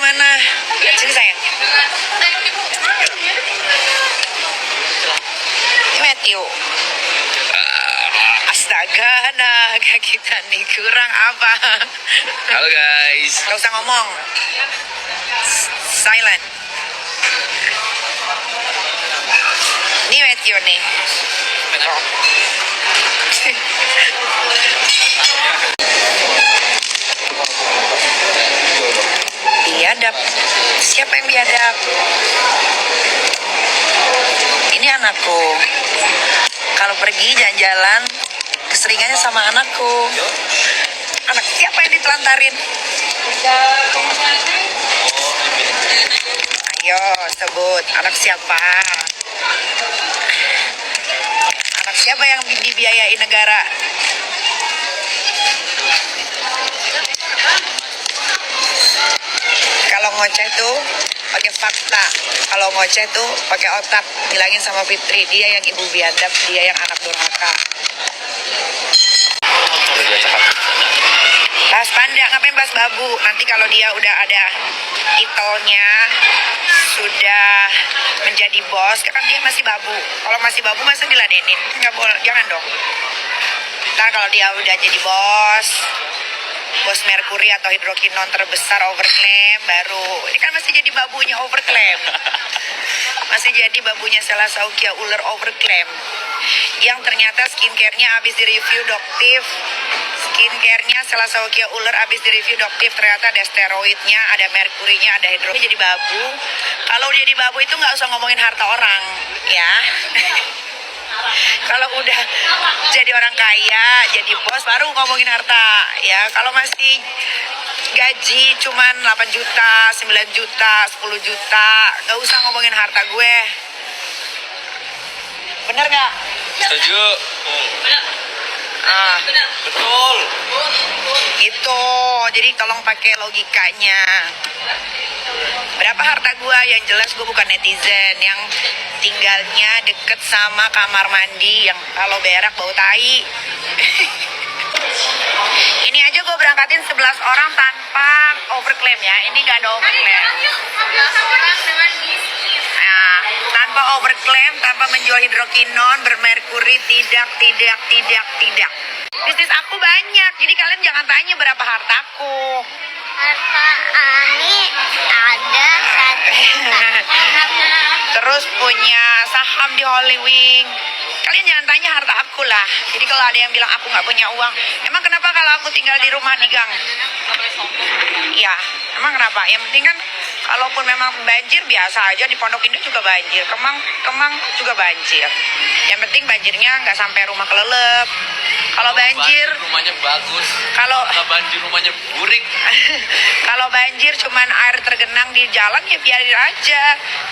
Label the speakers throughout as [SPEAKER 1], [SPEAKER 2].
[SPEAKER 1] mana? Sini sayang. Ini Matthew. Astaga, nah kita nih kurang apa?
[SPEAKER 2] Halo guys.
[SPEAKER 1] Gak usah ngomong. Silent. Ini Matthew nih. Biadab. Siapa yang biadab? Ini anakku. Kalau pergi jalan-jalan, keseringannya sama anakku. Anak siapa yang ditelantarin? Ayo sebut, anak siapa? Anak siapa yang dibiayai negara? Kalau ngoceh tuh pakai fakta, kalau ngoceh tuh pakai otak. Bilangin sama Fitri, dia yang ibu biadab, dia yang anak durhaka. Bahas panda, ngapain bahas babu? Nanti kalau dia udah ada titelnya, sudah menjadi bos, kan dia masih babu. Kalau masih babu masa diladenin? Nggak boleh, jangan dong. Ntar kalau dia udah jadi bos Merkuri atau hidrokinon terbesar overclaim, baru ini kan masih jadi babunya overclaim. Masih jadi babunya Selasaukia ular overclaim. Yang ternyata skincare-nya habis direview doktif. Skincare-nya Selasaukia ular habis direview doktif, ternyata ada steroidnya, ada merkurinya, ada hidro. Jadi babu. Kalau jadi babu itu nggak usah ngomongin harta orang, ya. Kalau udah jadi orang kaya, jadi bos, baru ngomongin harta, ya. Kalau masih gaji cuman 8 juta, 9 juta, 10 juta, nggak usah ngomongin harta gue. Bener nggak?
[SPEAKER 2] Setuju. Betul.
[SPEAKER 1] Gitu, jadi tolong pakai logikanya. Berapa harta gue? Yang jelas gue bukan netizen yang tinggalnya deket sama kamar mandi yang kalau berak bau tai. Ini aja gue berangkatin 11 orang tanpa overclaim ya. Ini gak ada overclaim.
[SPEAKER 3] 11 orang dengan bisnis.
[SPEAKER 1] Nah, tanpa overclaim, tanpa menjual hidrokinon, bermerkuri, tidak. Bisnis aku banyak, jadi kalian jangan tanya berapa hartaku.
[SPEAKER 3] Harta Ani ada 1 juta.
[SPEAKER 1] Terus punya saham di Holywing. Kalian jangan tanya harta aku lah. Jadi kalau ada yang bilang aku nggak punya uang, emang kenapa kalau aku tinggal di rumah di gang? Iya, emang kenapa? Yang penting kan, kalaupun memang banjir biasa aja, di Pondok Indah juga banjir, Kemang juga banjir. Yang penting banjirnya nggak sampai rumah kelelep. Kalau banjir,
[SPEAKER 2] Rumahnya bagus.
[SPEAKER 1] kalau
[SPEAKER 2] Banjir rumahnya burik.
[SPEAKER 1] kalau banjir cuman air tergenang di jalan ya biarin aja.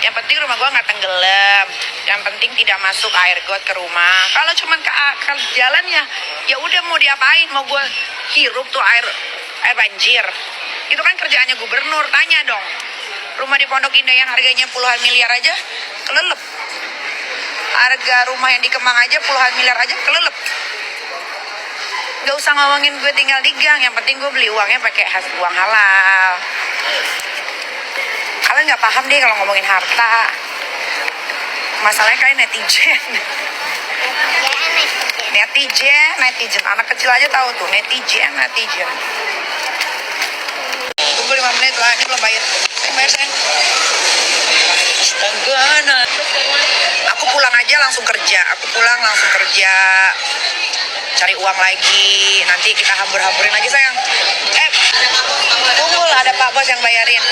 [SPEAKER 1] Yang penting rumah gua nggak tenggelam. Yang penting tidak masuk air got ke rumah. Kalau cuman ke jalannya, ya udah mau diapain? Mau gua hirup tuh air banjir? Itu kan kerjaannya gubernur. Tanya dong. Rumah di Pondok Indah yang harganya puluhan miliar aja kelelep. Harga rumah yang di Kemang aja puluhan miliar aja kelelep. Gak usah ngomongin gue tinggal di gang, yang penting gue beli uangnya pakai uang halal. Kalian nggak paham deh kalau ngomongin harta. Masalahnya kalian netizen. Netizen. Anak kecil aja tahu tuh, netizen. Tunggu 5 menit lah, ini belum bayar. Bayar sayang. Astaga, nah. Aku pulang aja langsung kerja. Cari uang lagi, nanti kita hambur-hamburin lagi sayang. Tunggu lah, ada Pak Bos yang bayarin.